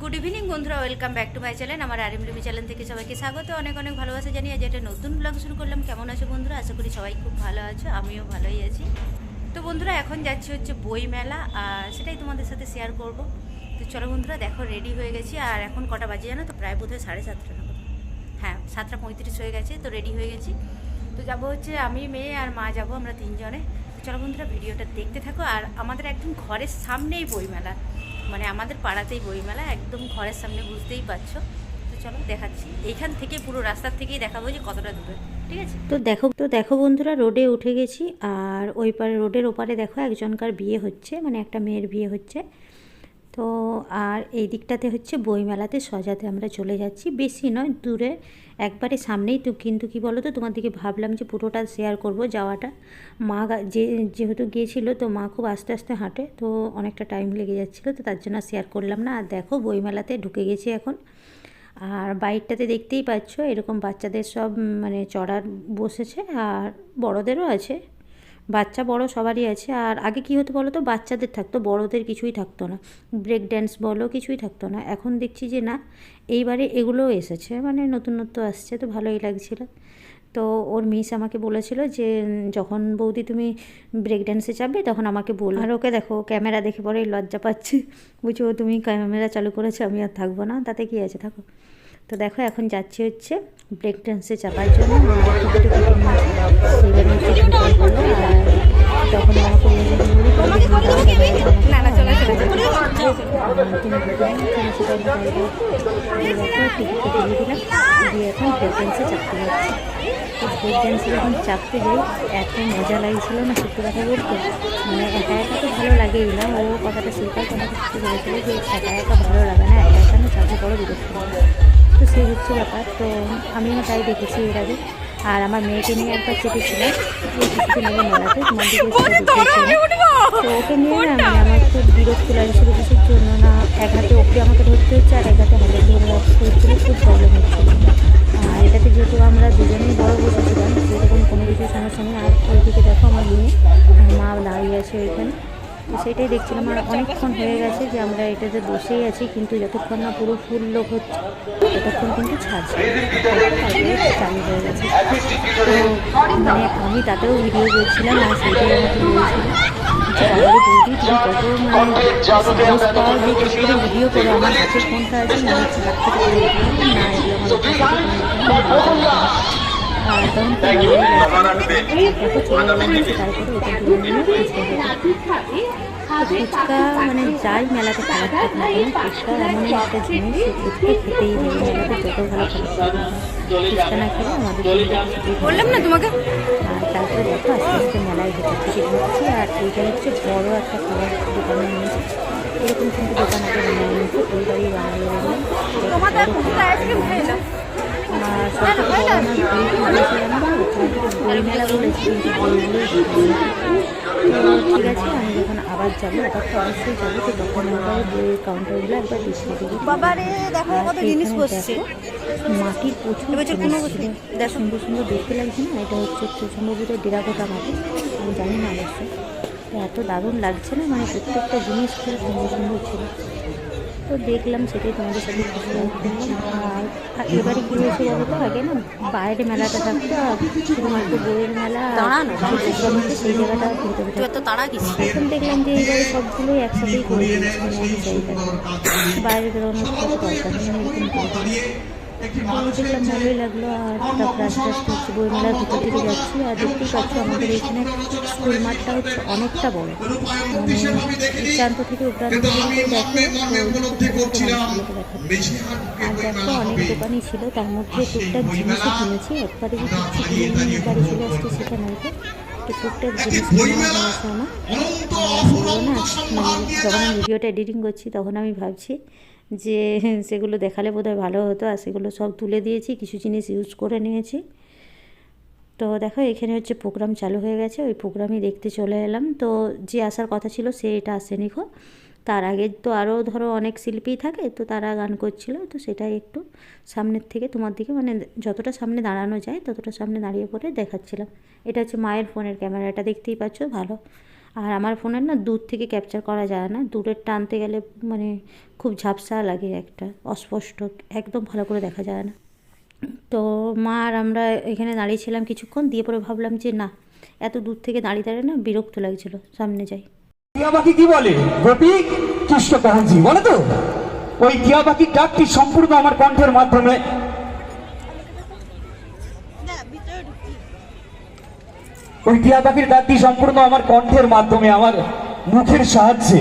Good evening বন্ধুরা, welcome back to my channel. আমার আরএমডিবি channel থেকে সবাইকে স্বাগত, অনেক অনেক ভালোবাসা জানিয়ে আজ একটা নতুন ব্লগ শুরু করলাম। কেমন আছো বন্ধুরা? আশা করি সবাই খুব ভালো আছো, আমিও ভালোই আছি। তো বন্ধুরা এখন যাচ্ছি হচ্ছে বই মেলা, আর সেটাই তোমাদের সাথে শেয়ার করব। তো চলো বন্ধুরা, দেখো রেডি হয়ে গেছি। আর এখন কটা বাজে জানো তো? প্রায় বোধহয় 7:30 না, হ্যাঁ 7:35 হয়ে গেছে। তো রেডি হয়ে গেছি, তো যাবো হচ্ছে আমি, মেয়ে আর মা যাবো, আমরা তিনজনে। তো চলো বন্ধুরা, ভিডিওটা দেখতে থাকো। আর আমাদের একদম ঘরের সামনেই বইমেলা, মানে আমাদের পাড়াতেই বইমেলা, একদম ঘরের সামনে, বুঝতেই পারছো। তো চলো দেখাচ্ছি, এইখান থেকে পুরো রাস্তার থেকেই দেখাবো যে কতটা দূরে, ঠিক আছে? তো দেখো বন্ধুরা, রোডে উঠে গেছি। আর ওই পারে, রোডের ওপারে দেখো একজনকার বিয়ে হচ্ছে, মানে একটা মেয়ের বিয়ে হচ্ছে। তো আর এই দিকটাতে হচ্ছে বইমেলাতে সজাতে আমরা চলে যাচ্ছি, বেশি নয়, দূরে একবারে সামনেই। তো কিন্তু কি বলো তো, তোমার দিকে ভাবলাম যে পুরোটা শেয়ার করব যাওয়াটা। মা যেহেতু গিয়েছিলো, তো মা খুব আস্তে আস্তে হাঁটে, তো অনেকটা টাইম লেগে যাচ্ছিলো, তো তার জন্য শেয়ার করলাম না। আর দেখো বইমেলাতে ঢুকে গেছি এখন। আর বাইকটাতে দেখতেই পাচ্ছ এরকম বাচ্চাদের সব মানে চড়ার বসেছে, আর বড়দেরও আছে, বাচ্চা বড় সবারই আছে। আর আগে কী হতো বলো তো, বাচ্চাদের থাকতো, বড়দের কিছুই থাকতো না, ব্রেক ড্যান্স বলো কিছুই থাকতো না। এখন দেখছি যে না, এইবারে এগুলোও এসেছে, মানে নতুনত্ব আসছে, তো ভালোই লাগছিলো। তো ওর মিস আমাকে বলেছিল যে যখন বৌদি তুমি ব্রেক ড্যান্সে যাবে তখন আমাকে বলো। আর ওকে দেখো, ক্যামেরা দেখে পরেই লজ্জা পাচ্ছে, বুঝছো তুমি ক্যামেরা চালু করেছো, আমি আর থাকবো না, তাতে কী আছে, থাকো। তো দেখো এখন যাচ্ছি হচ্ছে ব্রেক ড্যান্সে চাপার জন্য। তখন আমাকে দিয়ে এখন ব্রেক ড্যান্সে চাপতে যাচ্ছি। ব্রেক ড্যান্সে যখন চাপতে যাই এত মজা লাগছিল না, সত্যি কথা বলতে। মানে একা একা তো ভালো লাগেই না, ও কথাটা শেখার কথা কিছু বলেছিল যে একা একা ভালো লাগে না, একা একা না চাপতে বড় বিরক্ত। তো সেই হচ্ছে ব্যাপার। তো আমিও তাই দেখেছি এর আগে। আর আমার মেয়েকে নিয়ে একবার চেপেছিলাম এই কিছুদিন আগে মেলাতে, তো ওকে নিয়ে না মানে আমার খুব বিরক্ত লাগছিল কিছুর জন্য। না এক হাতে ওকে আমাকে ধরতে হচ্ছে, আর এক হাতে হাতে ধরে রাখতে হচ্ছিলো, খুব প্রবলেম হচ্ছিলো। আর এটাতে যেহেতু আমরা দুজনেই বড় বসেছিলাম, সেরকম কোনো কিছু সমস্যা নেই। আর ওইদিকে দেখো আমার মেয়ে আর মা দাঁড়িয়ে আছে ওইখানে। তো সেটাই দেখছিলাম। আর অনেকক্ষণ হয়ে গেছে যে আমরা এটাতে বসেই আছি, কিন্তু যতক্ষণ না পুরো ফুল লোক হচ্ছে ততক্ষণ কিন্তু ছাড়ছে, তারপরে চালু হয়ে গেছে। তো মানে আমি তাতেও ভিডিও করছিলাম, আর সেইটাই আমাকে বলছিল যে বাবারে বৌদি তুমি কত মানে সাহস পাও যে কী করে ভিডিও করো, আমার কাছে ফোনটা আছে, মনে হচ্ছে হাত থেকে পড়ে যেতে হবে না, এগুলো আমার আর তখন দেখো চলে গেলাম হচ্ছে। তারপরে ওটা তুলে নিয়ে ফুচকা, মানে যাই মেলাতে খারাপ থাক না কেন, ফুচকা এমনই একটা জিনিস, ফুচকা খেতেই হবে মেলাতে, যত ভালো খারাপ ফুচকা না খেলে আমাদের বললাম না তোমাকে। আর তারপরে দেখো আস্তে আস্তে মেলায় ভেতর থেকে ঢুকছি। আর এইটা হচ্ছে বড় একটা খাবার দোকানে নিয়েছে, এরকম কিন্তু দোকান আগে বানিয়ে নিয়েছে, ওই বাড়ি বানালো এগুলো। আর সবথেকে বড় আমার বই মেলা বলেছি, কিন্তু বইগুলোই তো ঠিক আছে। আমি যখন আবার যাবো, আবার তো অবশ্যই যাবো, তো তখন একবার বইয়ের কাউন্টারগুলো একবার দেখিয়ে দেবো। দেখো মাটির প্রচুর সুন্দর সুন্দর দেখতে লাগছে না, এটা হচ্ছে সম্ভবত ডেরাকোটা মাটি, আমি জানি না অবশ্যই। তো এত দারুণ লাগছে না, মানে প্রত্যেকটা জিনিস খুব সুন্দর সুন্দর ছিল। তো দেখলাম, সেটাই তোমাদের সাথে শেয়ার করলাম। আর এবারে কী হয়েছে বলো তো, আগে না বাইরে মেলাটা থাকতো, শুধুমাত্র বইয়ের মেলা সেই জায়গাটা ঘুরতে হতো। এখন দেখলাম যে এইবারে সবগুলোই একসাথেই করে দিয়েছে, মানে এক জায়গায় বাইরে বেরোনোর কোনো দরকার নেই, এরকম দেখলাম, ভালোই লাগলো। আর তারপর আস্তে আস্তে হচ্ছে বইমেলার ভিতর দিকে যাচ্ছি। আর দেখতেই পাচ্ছ আমাদের এইখানে স্কুল মাঠটা হচ্ছে অনেকটা বড়, মানে প্রান্ত থেকে প্রান্ত থেকে দেখো। আর দেখো অনেক দোকানই ছিল, তার মধ্যে টুকটাক জিনিসও কিনেছি, একবারে যে কিছু কিনে নিয়ে বাড়ি চলে আসছে সেটা নয়, তো টুকটাক জিনিস কেনা হয়েছে আমার। সেগুলো না মানে যখন আমি ভিডিওটা এডিটিং করছি তখন আমি ভাবছি যে সেগুলো দেখালে বোধহয় ভালো হতো, আর সেগুলো সব তুলে দিয়েছি, কিছু জিনিস ইউজ করে নিয়েছি। তো দেখো এখানে হচ্ছে প্রোগ্রাম চালু হয়ে গেছে, ওই প্রোগ্রামই দেখতে চলে এলাম। তো যে আসার কথা ছিল সে এটা আসেনি গো, তার আগে তো আরও ধরো অনেক শিল্পী থাকে, তো তারা গান করছিল, তো সেটাই একটু সামনের থেকে তোমার দিকে মানে যতটা সামনে দাঁড়ানো যায় ততটা সামনে দাঁড়িয়ে পড়ে দেখাচ্ছিলাম। এটা হচ্ছে মায়ের ফোনের ক্যামেরাটা, দেখতেই পাচ্ছ ভালো। আর আমার ফোনের না দূর থেকে ক্যাপচার করা যায় না, দূরের টানতে গেলে মানে খুব ঝাপসা লাগে, একটা অস্পষ্ট, একদম ভালো করে দেখা যায় না। তো মা আর আমরা এখানে দাঁড়িয়েছিলাম কিছুক্ষণ, দিয়ে পরে ভাবলাম যে না, এত দূর থেকে দাঁড়িয়ে দাঁড়িয়ে না বিরক্ত লাগছিল, সামনে যাই। টিয়া পাখি কি বলে? গোপী কৃষ্ণ কহনজি বলে তো। ওই টিয়া পাখির ডাকটি সম্পূর্ণ আমার কণ্ঠের মাধ্যমে, ওই টিয়া পাখির ডাকটি সম্পূর্ণ আমার কণ্ঠের মাধ্যমে, আমার মুখের সাহায্যে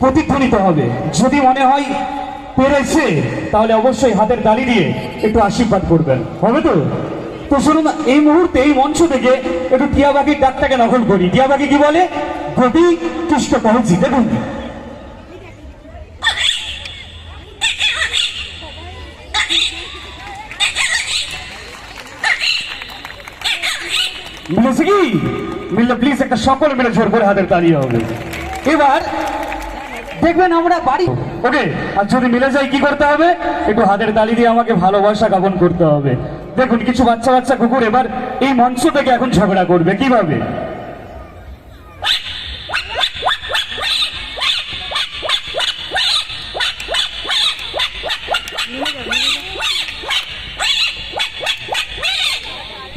প্রতিধ্বনিত হবে। যদি মনে হয় পেরেছে, তাহলে অবশ্যই হাতের তালি দিয়ে একটু আশীর্বাদ করবেন, হবে তো? তো শুনুন, এই মুহূর্তে এই মঞ্চ থেকে একটু টিয়া পাখির ডাকটাকে নকল করি। টিয়া পাখি কি বলে? গোপী কৃষ্ণ কহনজি। দেখুন, মিলেছে কি? মিললে প্লিজ একটা সকল মিলে জোর করে হাতের তালি হবে। এবার দেখবেন আমরা বাড়ি, ওকে? আর যদি মিলে যায় কি করতে হবে? একটু হাতের তালি দিয়ে আমাকে ভালোবাসা জ্ঞাপন করতে হবে। দেখুন, কিছু বাচ্চা বাচ্চা কুকুর এবার এই মঞ্চ থেকে এখন ঝগড়া করবে। কিভাবে?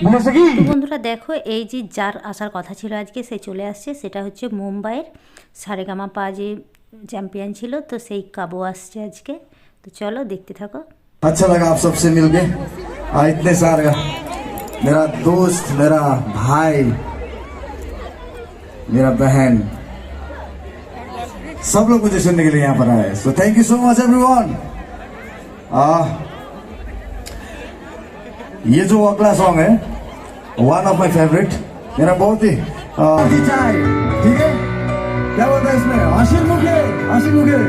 বুঝেছে কি? তো বন্ধুরা দেখো, এই যে যার আসার কথা ছিল আজকে, সে চলে আসছে। সেটা হচ্ছে মুম্বাইয়ের সারেগামাপা যে চ্যাম্পিয়ন ছিল, তো সেই কাবু আসছে আজকে। তো চলো দেখতে থাকো। अच्छा लगा आप सबसे मिलके। इतने सारे मेरा दोस्त, मेरा भाई, मेरा बहन, सब लोग मुझे सुनने के लिए यहाँ पर आए। So thank you so much everyone. ये जो अगला सॉन्ग है, वन ऑफ माय फेवरेट, मेरा बहुत ही ठीक है। क्या बोलता है इसमें? आशिर मुखे, आशिर मुखे।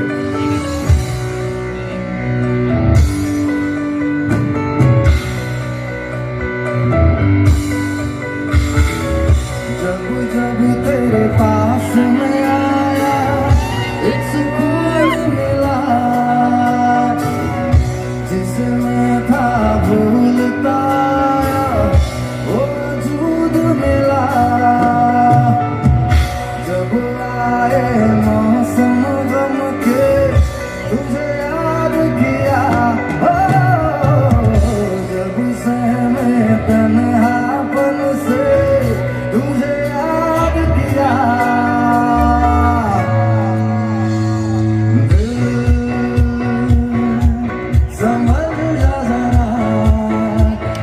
जब जब तेरे पास में आया, एक सुकून मिला जिसे मैं था भूलता, वो वजूद मिला। जब आए मौसम गम के, तुझे याद किया। हो जब सहमे तन्हापन से, तुझे याद किया। दिल समझ जा जरा,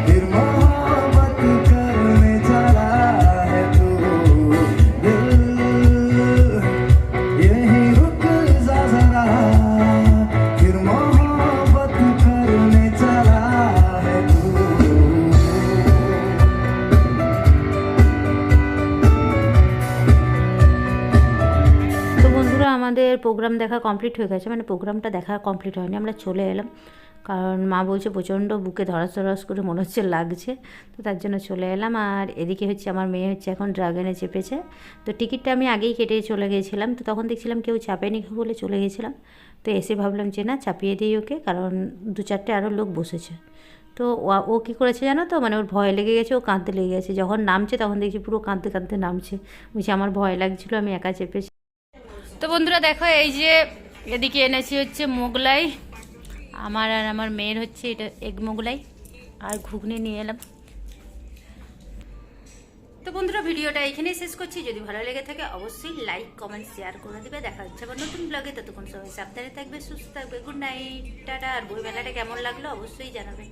फिर मोहब्बत करने चला है तू। दिल यही रुक जा जरा, फिर मोहब्बत करने चला है तू। তো বন্ধুরা, আমাদের প্রোগ্রাম দেখা কমপ্লিট হয়ে গেছে, মানে প্রোগ্রামটা দেখা কমপ্লিট হয়নি, আমরা চলে এলাম। কারণ মা বলছে প্রচণ্ড বুকে ধরাস ধরাস করে মনে হচ্ছে লাগছে, তো তার জন্য চলে এলাম। আর এদিকে হচ্ছে আমার মেয়ে হচ্ছে এখন ড্রাগনে চেপেছে। তো টিকিটটা আমি আগেই কেটে চলে গিয়েছিলাম, তো তখন দেখছিলাম কেউ চাপেনি বলে চলে গেছিলাম। তো এসে ভাবলাম যে না, চাপিয়ে দিই ওকে, কারণ 2-4টে আরও লোক বসেছে। তো ও কী করেছে জানো তো, মানে ওর ভয় লেগে গেছে, ও কাঁদতে লেগে গেছে। যখন নামছে তখন দেখছি পুরো কাঁদতে কাঁদতে নামছে, বলছি আমার ভয় লাগছিলো, আমি একা চেপেছি। তো বন্ধুরা দেখো, এই যে এদিকে এনেছি হচ্ছে মোগলাই, আমার আর আমার মেয়ের হচ্ছে এটা এগ মোগলাই, আর ঘুগনি নিয়ে এলাম। তো বন্ধুরা, ভিডিওটা এখানেই শেষ করছি। যদি ভালো লেগে থাকে অবশ্যই লাইক কমেন্ট শেয়ার করে দিবে। দেখা হচ্ছে আবার নতুন ব্লগে, ততক্ষণ সবাই সাবধানে থাকবে, সুস্থ থাকবে। গুড নাইট, টাটা। আর বইমেলাটা কেমন লাগলো অবশ্যই জানাবে।